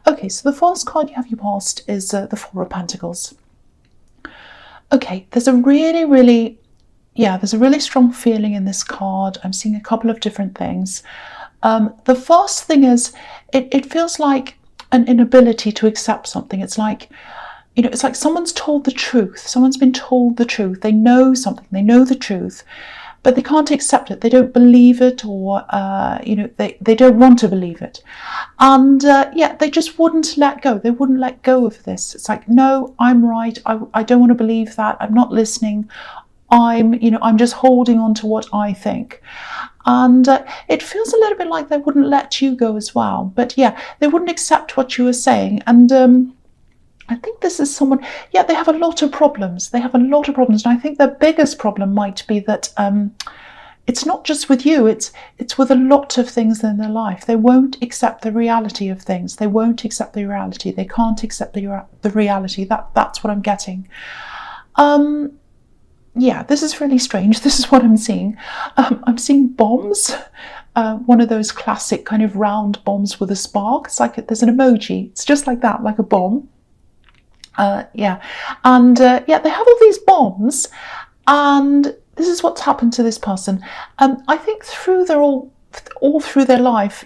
Okay, so the first card you have your past is the Four of Pentacles. Okay, there's a really strong feeling in this card. I'm seeing a couple of different things. The first thing is, it feels like an inability to accept something. It's like, it's like someone's told the truth. Someone's been told the truth. They know something. They know the truth, but they can't accept it. They don't believe it, or they don't want to believe it, and they just wouldn't let go. They wouldn't let go of this. It's like, no, I'm right. I don't want to believe that. I'm not listening. I'm just holding on to what I think. And it feels a little bit like they wouldn't let you go as well. But yeah, they wouldn't accept what you were saying. And I think this is someone, they have a lot of problems. They have a lot of problems. And I think their biggest problem might be that it's not just with you, it's with a lot of things in their life. They won't accept the reality of things. They won't accept the reality. They can't accept the reality. That's what I'm getting. Yeah, this is really strange. This is what I'm seeing. I'm seeing bombs, one of those classic kind of round bombs with a spark. It's like there's an emoji. It's just like that, like a bomb. And they have all these bombs, and this is what's happened to this person. I think all through their life,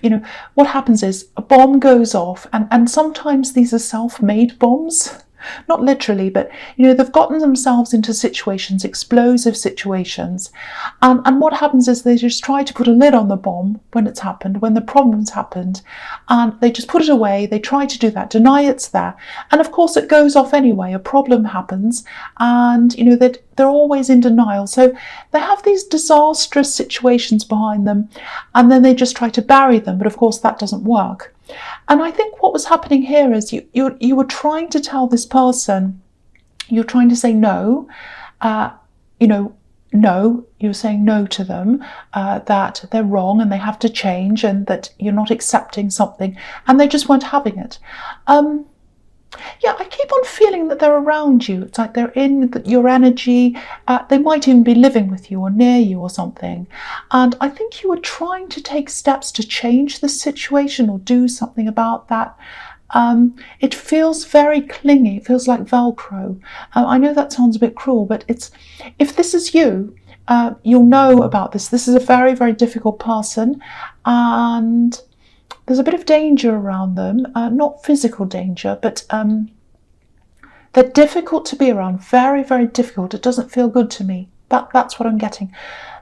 what happens is a bomb goes off, and sometimes these are self-made bombs. Not literally, but they've gotten themselves into situations, explosive situations, and what happens is they just try to put a lid on the bomb when it's happened, when the problem's happened, and they just put it away. They try to do that, deny it's there, and of course it goes off anyway. A problem happens, and they're always in denial. So they have these disastrous situations behind them, and then they just try to bury them, but of course that doesn't work. And I think what was happening here is you were trying to tell this person, you're trying to say no, no, you're saying no to them, that they're wrong and they have to change, and that you're not accepting something, and they just weren't having it. I keep on feeling that they're around you. It's like they're in your energy. They might even be living with you or near you or something. And I think you were trying to take steps to change the situation or do something about that. It feels very clingy. It feels like Velcro. I know that sounds a bit cruel, but if this is you, you'll know about this. This is a very, very difficult person, and there's a bit of danger around them, not physical danger, but they're difficult to be around, very, very difficult. It doesn't feel good to me. That's what I'm getting.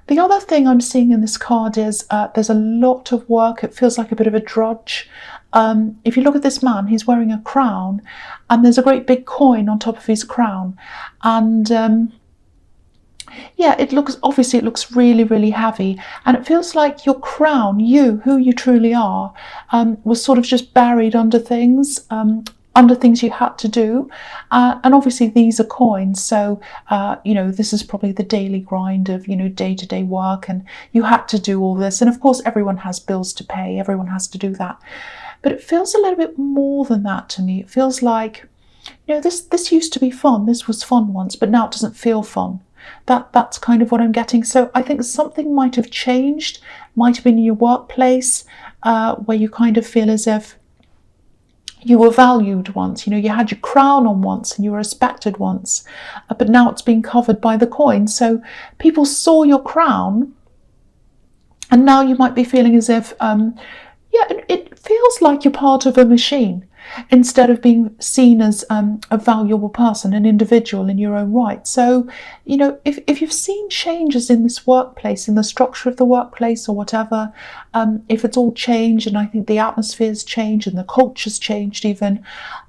The other thing I'm seeing in this card is there's a lot of work. It feels like a bit of a drudge. If you look at this man, he's wearing a crown, and there's a great big coin on top of his crown. And it looks really, really heavy, and it feels like your crown, who you truly are, was sort of just buried under things you had to do, and obviously these are coins, so this is probably the daily grind of day-to-day work, and you had to do all this, and of course everyone has bills to pay, everyone has to do that, but it feels a little bit more than that to me. It feels like this used to be fun, this was fun once, but now it doesn't feel fun. That's kind of what I'm getting. So I think something might have changed, might have been in your workplace, where you kind of feel as if you were valued once. You had your crown on once and you were respected once, but now it's been covered by the coin. So people saw your crown, and now you might be feeling as if, it feels like you're part of a machine, instead of being seen as a valuable person, an individual in your own right. So, if you've seen changes in this workplace, in the structure of the workplace or whatever, if it's all changed, and I think the atmosphere's changed and the culture's changed even,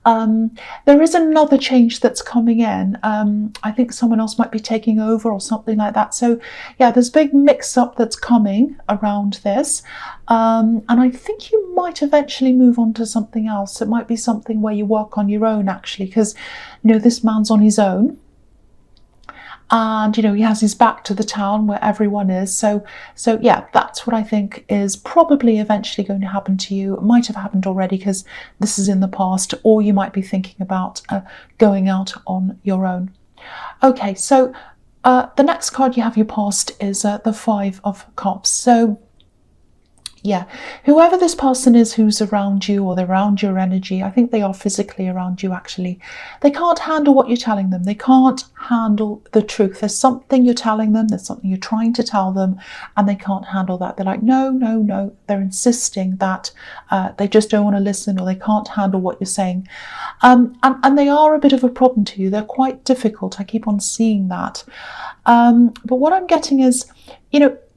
there is another change that's coming in. I think someone else might be taking over or something like that. So there's a big mix-up that's coming around this. And I think you might eventually move on to something else. It might be something where you work on your own, actually, because this man's on his own, and he has his back to the town where everyone is. So that's what I think is probably eventually going to happen to you. It might have happened already because this is in the past, or you might be thinking about going out on your own. Okay, so the next card you have your past is the Five of Cups. So Yeah, whoever this person is who's around you or they're around your energy, I think they are physically around you actually. They can't handle what you're telling them. They can't handle the truth. There's something you're telling them, there's something you're trying to tell them, and they can't handle that. They're like, no, no, no. They're insisting that they just don't want to listen, or they can't handle what you're saying. And they are a bit of a problem to you. They're quite difficult. I keep on seeing that. But what I'm getting is,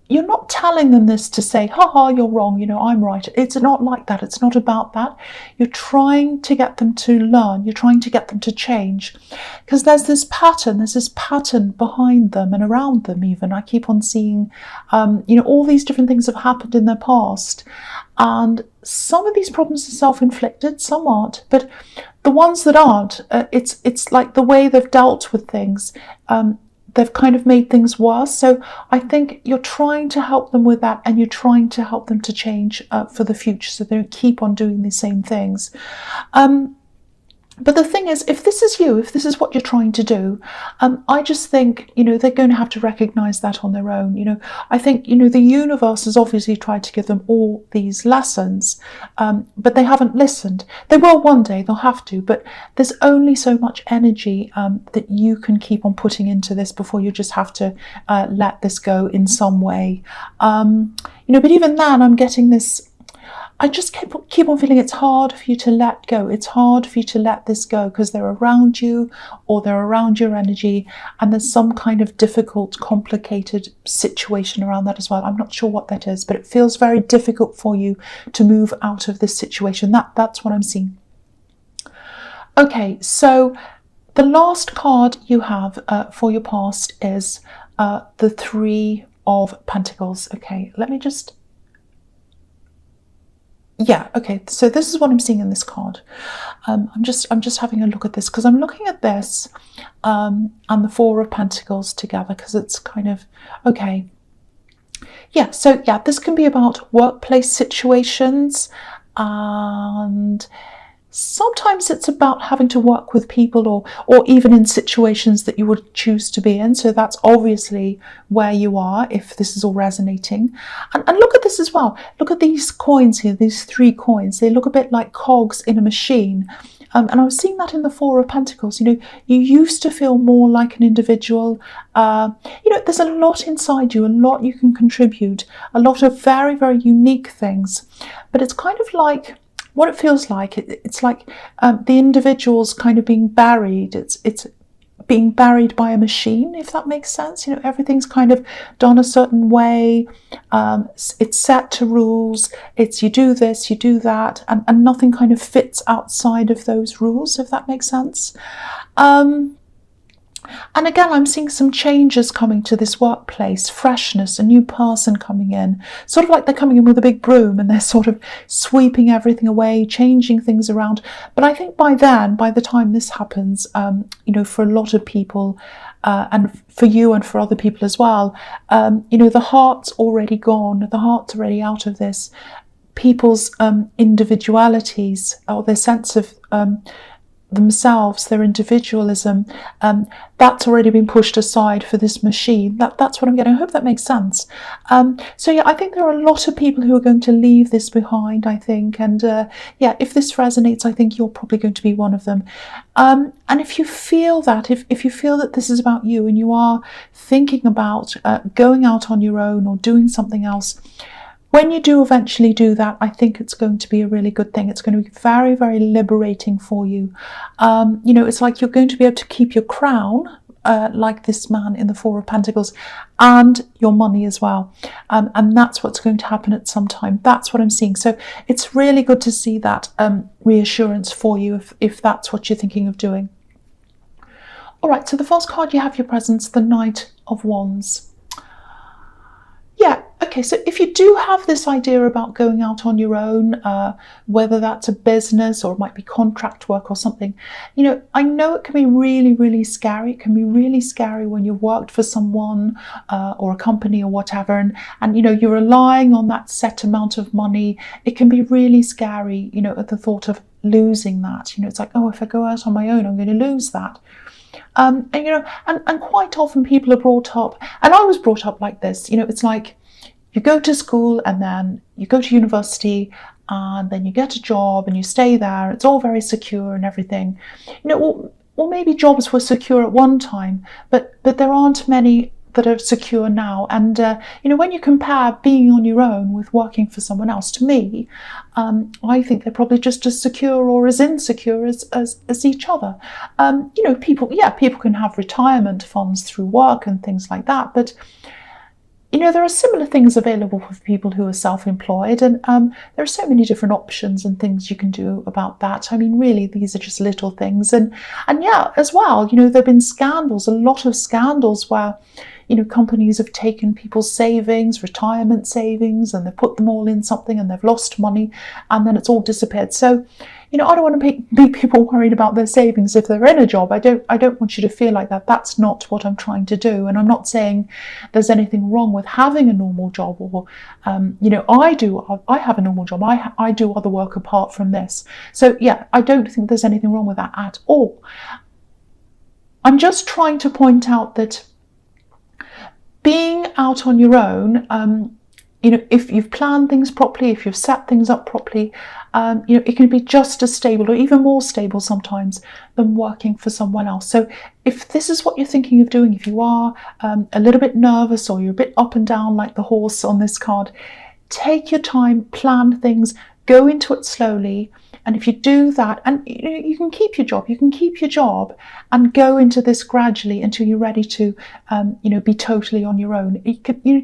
you're not telling them this to say, haha, you're wrong, I'm right. It's not like that. It's not about that. You're trying to get them to learn. You're trying to get them to change. Because there's this pattern behind them and around them even. I keep on seeing, all these different things have happened in their past. And some of these problems are self-inflicted, some aren't. But the ones that aren't, it's like the way they've dealt with things. They've kind of made things worse. So I think you're trying to help them with that, and you're trying to help them to change for the future, so they don't keep on doing the same things. But the thing is, if this is you, if this is what you're trying to do, I just think, they're going to have to recognize that on their own. I think, the universe has obviously tried to give them all these lessons, but they haven't listened. They will one day, they'll have to, but there's only so much energy that you can keep on putting into this before you just have to let this go in some way. But even then, I'm getting this, I just keep on feeling it's hard for you to let go. It's hard for you to let this go because they're around you, or they're around your energy, and there's some kind of difficult, complicated situation around that as well. I'm not sure what that is, but it feels very difficult for you to move out of this situation. That's what I'm seeing. Okay, so the last card you have for your past is the Three of Pentacles. Okay, let me just... Yeah, okay, so this is what I'm seeing in this card. I'm just having a look at this, because I'm looking at this and the Four of Pentacles together, because it's kind of, okay. Yeah, so yeah, this can be about workplace situations, and sometimes it's about having to work with people, or even in situations that you would choose to be in. So that's obviously where you are, if this is all resonating. And look at this as well. Look at these coins here, these 3 coins. They look a bit like cogs in a machine. And I was seeing that in the Four of Pentacles. You used to feel more like an individual. There's a lot inside you, a lot you can contribute, a lot of very, very unique things. But it's kind of like, what it feels like, it's like the individual's kind of being buried. It's being buried by a machine, if that makes sense. Everything's kind of done a certain way. It's set to rules. It's you do this, you do that, and nothing kind of fits outside of those rules, if that makes sense. And again, I'm seeing some changes coming to this workplace, freshness, a new person coming in, sort of like they're coming in with a big broom and they're sort of sweeping everything away, changing things around. But I think by the time this happens, for a lot of people, and for you and for other people as well, the heart's already gone, the heart's already out of this. People's individualities, or their sense of themselves, their individualism, that's already been pushed aside for this machine. That's what I'm getting. I hope that makes sense. So yeah, I think there are a lot of people who are going to leave this behind, I think. And yeah, if this resonates, I think you're probably going to be one of them. And if you feel that, if you feel that this is about you, and you are thinking about going out on your own or doing something else, when you do eventually do that, I think it's going to be a really good thing. It's going to be very, very liberating for you. It's like you're going to be able to keep your crown, like this man in the Four of Pentacles, and your money as well. And that's what's going to happen at some time. That's what I'm seeing. So it's really good to see that reassurance for you if that's what you're thinking of doing. All right, so the first card you have your presence, the Knight of Wands. Yeah, okay, so if you do have this idea about going out on your own, whether that's a business or it might be contract work or something, I know it can be really, really scary. It can be really scary when you've worked for someone or a company or whatever, and you're relying on that set amount of money. It can be really scary, at the thought of losing that. It's like, oh, if I go out on my own, I'm going to lose that. And quite often people are brought up, and I was brought up like this, it's like, you go to school and then you go to university and then you get a job and you stay there. It's all very secure and everything. Or maybe jobs were secure at one time, but there aren't many that are secure now. And when you compare being on your own with working for someone else, to me, I think they're probably just as secure or as insecure as each other. People can have retirement funds through work and things like that, but there are similar things available for people who are self-employed, and there are so many different options and things you can do about that. I mean, really, these are just little things. And yeah, as well, there have been scandals, a lot of scandals where, companies have taken people's savings, retirement savings, and they've put them all in something and they've lost money and then it's all disappeared. So, I don't want to make people worried about their savings if they're in a job. I don't want you to feel like that. That's not what I'm trying to do. And I'm not saying there's anything wrong with having a normal job, or, I have a normal job. I do other work apart from this. So yeah, I don't think there's anything wrong with that at all. I'm just trying to point out that being out on your own, if you've planned things properly, if you've set things up properly, it can be just as stable or even more stable sometimes than working for someone else. So if this is what you're thinking of doing, if you are a little bit nervous or you're a bit up and down like the horse on this card, take your time, plan things, go into it slowly. And if you do that, and you can keep your job, and go into this gradually until you're ready to, be totally on your own.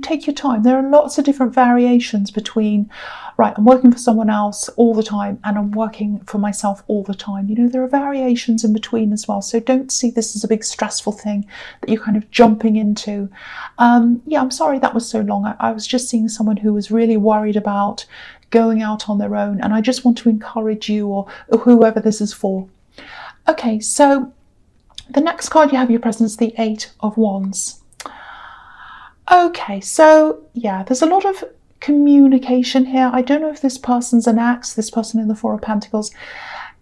Take your time. There are lots of different variations between, right, I'm working for someone else all the time and I'm working for myself all the time. There are variations in between as well. So don't see this as a big stressful thing that you're kind of jumping into. I'm sorry that was so long. I was just seeing someone who was really worried about going out on their own, and I just want to encourage you or whoever this is for. Okay, so the next card you have your presence, the 8 of Wands. Okay, so yeah, there's a lot of communication here. I don't know if this person's an ex, this person in the 4 of Pentacles.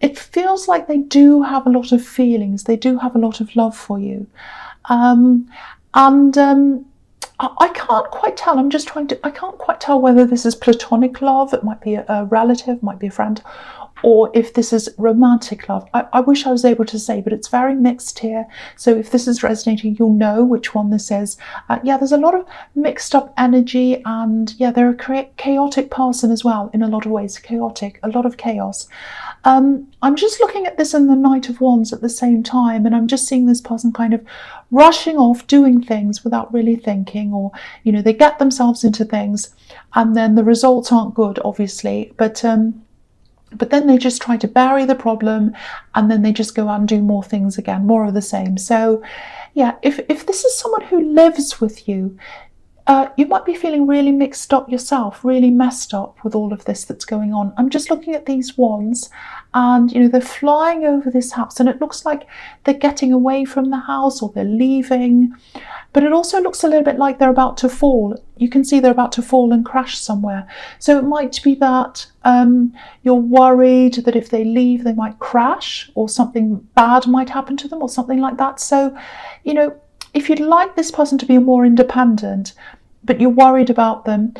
It feels like they do have a lot of feelings. They do have a lot of love for you. I can't quite tell. I can't quite tell whether this is platonic love. It might be a relative, might be a friend, or if this is romantic love. I wish I was able to say, but it's very mixed here. So if this is resonating, you'll know which one this is. There's a lot of mixed up energy, and they're a chaotic person as well in a lot of ways. Chaotic, a lot of chaos. I'm just looking at this in the Knight of Wands at the same time, and I'm just seeing this person kind of rushing off, doing things without really thinking, or they get themselves into things and then the results aren't good, obviously, but then they just try to bury the problem and then they just go out and do more things again, more of the same. So yeah, if this is someone who lives with you, you might be feeling really mixed up yourself, really messed up with all of this that's going on. I'm just looking at these wands and, they're flying over this house and it looks like they're getting away from the house or they're leaving. But it also looks a little bit like they're about to fall. You can see they're about to fall and crash somewhere. So it might be that you're worried that if they leave, they might crash or something bad might happen to them or something like that. So, if you'd like this person to be more independent, but you're worried about them,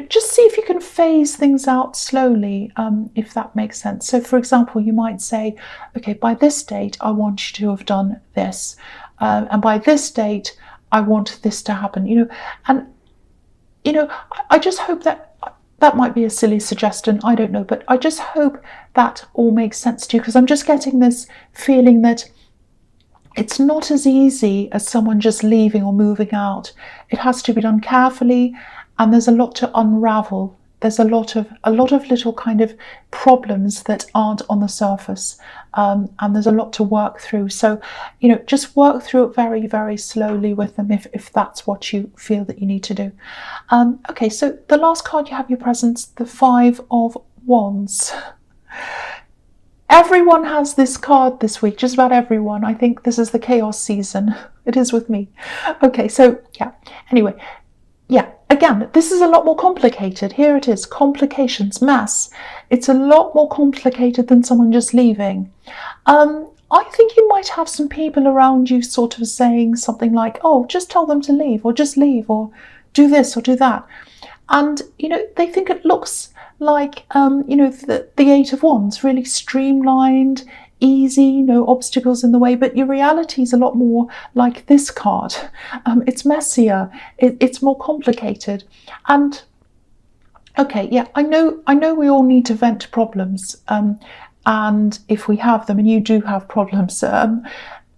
just see if you can phase things out slowly, if that makes sense. So, for example, you might say, okay, by this date, I want you to have done this. And by this date, I want this to happen, I just hope that might be a silly suggestion, I don't know, but I just hope that all makes sense to you, because I'm just getting this feeling that it's not as easy as someone just leaving or moving out. It has to be done carefully, and there's a lot to unravel. There's a lot of little kind of problems that aren't on the surface, and there's a lot to work through. So, just work through it very, very slowly with them if that's what you feel that you need to do. Okay, so the last card you have your presence, the 5 of Wands. Everyone has this card this week, just about everyone. I think this is the chaos season. It is with me. Okay, so yeah, anyway. Yeah, again, this is a lot more complicated. Here it is, complications, mess. It's a lot more complicated than someone just leaving. I think you might have some people around you sort of saying something like, oh, just tell them to leave, or just leave, or do this or do that. And, they think it looks like, the Eight of Wands, really streamlined, easy, no obstacles in the way. But your reality is a lot more like this card. It's messier, it's more complicated. And okay, yeah, I know we all need to vent problems. And if we have them, and you do have problems,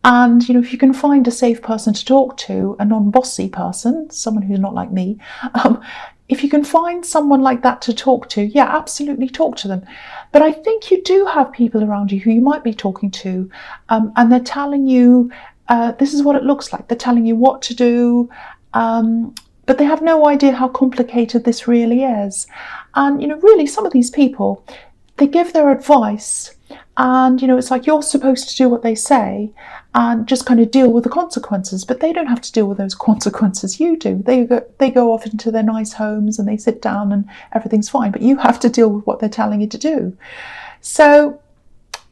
and if you can find a safe person to talk to, a non-bossy person, someone who's not like me, if you can find someone like that to talk to, yeah, absolutely talk to them. But I think you do have people around you who you might be talking to, and they're telling you, this is what it looks like. They're telling you what to do, but they have no idea how complicated this really is. And, really, some of these people, they give their advice, and, it's like you're supposed to do what they say and just kind of deal with the consequences, but they don't have to deal with those consequences. You do. They go off into their nice homes and they sit down and everything's fine, but you have to deal with what they're telling you to do. So,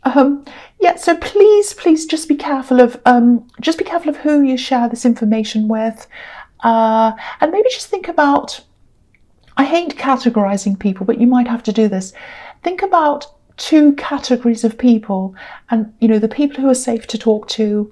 so please just be careful of who you share this information with, and maybe just think about, I hate categorizing people, but you might have to do this. Think about 2 categories of people, and the people who are safe to talk to,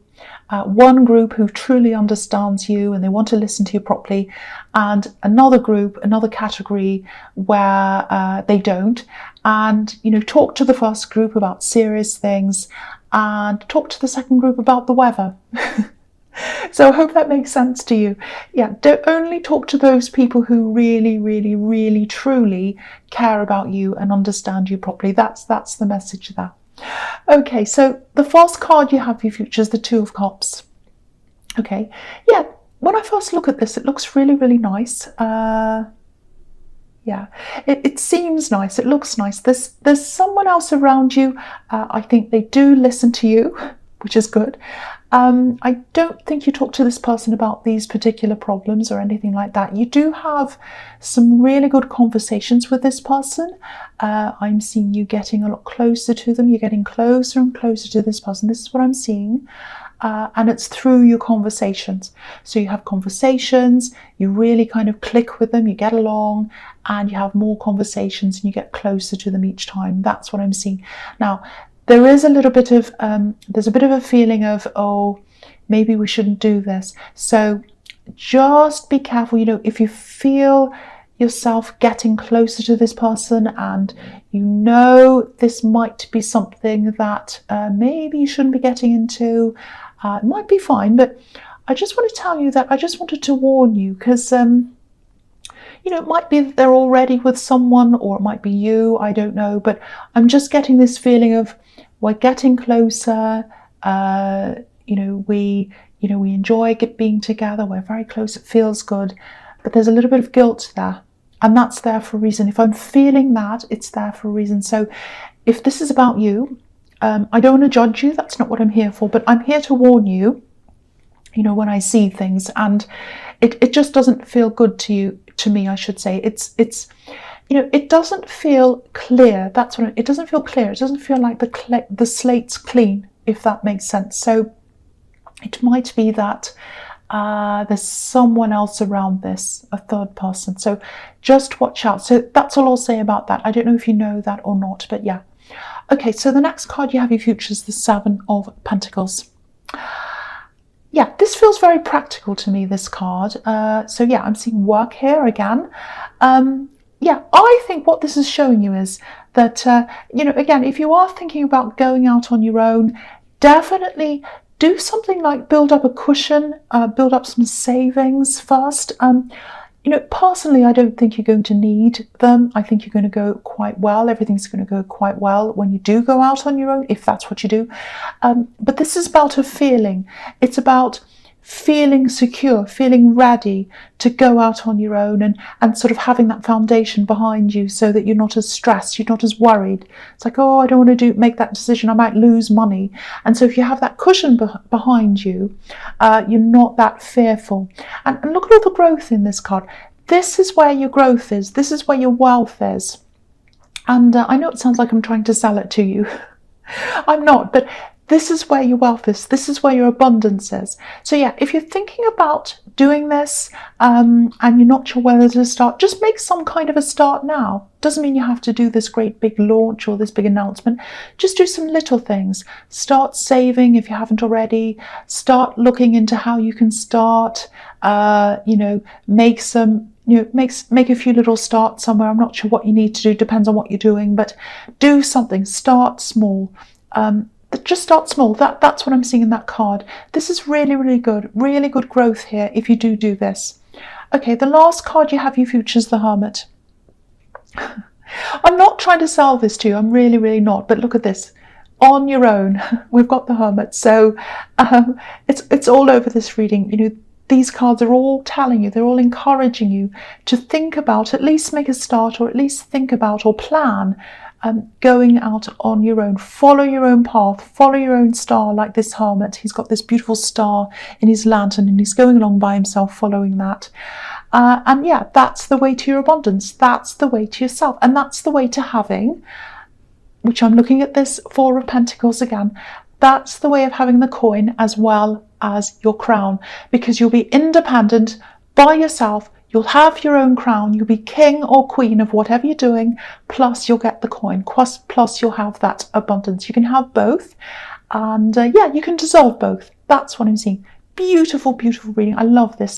one group who truly understands you and they want to listen to you properly, and another group, another category where they don't. And talk to the first group about serious things and talk to the second group about the weather. So I hope that makes sense to you. Yeah, don't only talk to those people who really, really, really, truly care about you and understand you properly. That's the message there. Okay, so the first card you have for your future is the Two of Cups. Okay, yeah, when I first look at this, it looks really, really nice. Yeah, it seems nice, it looks nice. There's someone else around you. I think they do listen to you, which is good. I don't think you talk to this person about these particular problems or anything like that. You do have some really good conversations with this person. I'm seeing you getting a lot closer to them. You're getting closer and closer to this person. This is what I'm seeing. And it's through your conversations. So you have conversations, you really kind of click with them, you get along, and you have more conversations and you get closer to them each time. That's what I'm seeing. Now, there is a little bit of, there's a bit of a feeling of, oh, maybe we shouldn't do this. So just be careful, if you feel yourself getting closer to this person and this might be something that maybe you shouldn't be getting into, it might be fine, but I just want to tell you that I just wanted to warn you, because it might be that they're already with someone, or it might be you, I don't know, but I'm just getting this feeling of, we're getting closer, we enjoy being together, we're very close, it feels good, but there's a little bit of guilt there, and that's there for a reason. If I'm feeling that, it's there for a reason. So if this is about you, I don't want to judge you, that's not what I'm here for, but I'm here to warn you, when I see things, and it just doesn't feel good to me, I should say. It doesn't feel clear. That's what it doesn't feel clear. It doesn't feel like the slate's clean, if that makes sense. So it might be that there's someone else around this, a third person. So just watch out. So that's all I'll say about that. I don't know if you know that or not, but yeah. Okay, so the next card you have your future is the Seven of Pentacles. Yeah, this feels very practical to me, this card. So yeah, I'm seeing work here again. Yeah, I think what this is showing you is that, again, if you are thinking about going out on your own, definitely do something like build up a cushion, build up some savings first. Personally, I don't think you're going to need them. I think you're going to go quite well. Everything's going to go quite well when you do go out on your own, if that's what you do. But this is about a feeling. It's about feeling secure, feeling ready to go out on your own, and sort of having that foundation behind you so that you're not as stressed, you're not as worried. It's like, oh, I don't want to make that decision, I might lose money. And so if you have that cushion behind you, you're not that fearful. And look at all the growth in this card. This is where your growth is. This is where your wealth is. And I know it sounds like I'm trying to sell it to you. I'm not, but This is where your wealth is. This is where your abundance is. So yeah, if you're thinking about doing this and you're not sure whether to start, just make some kind of a start now. Doesn't mean you have to do this great big launch or this big announcement. Just do some little things. Start saving if you haven't already. Start looking into how you can start. Make some. Make a few little starts somewhere. I'm not sure what you need to do. Depends on what you're doing, but do something. Start small. Just start small. That's what I'm seeing in that card. This is really, really good. Really good growth here if you do this. Okay, the last card you have, your future, is the Hermit. I'm not trying to sell this to you. I'm really, really not. But look at this. On your own, we've got the Hermit. So it's all over this reading. These cards are all telling you, they're all encouraging you to think about, at least make a start, or at least think about or plan going out on your own. Follow your own path, follow your own star, like this Hermit. He's got this beautiful star in his lantern and he's going along by himself following that. And yeah, that's the way to your abundance. That's the way to yourself. And that's the way to having, which I'm looking at this Four of Pentacles again, that's the way of having the coin as well as your crown, because you'll be independent by yourself. You'll have your own crown. You'll be king or queen of whatever you're doing, plus you'll get the coin, plus you'll have that abundance. You can have both, and yeah, you can dissolve both. That's what I'm seeing. Beautiful, beautiful reading. I love this.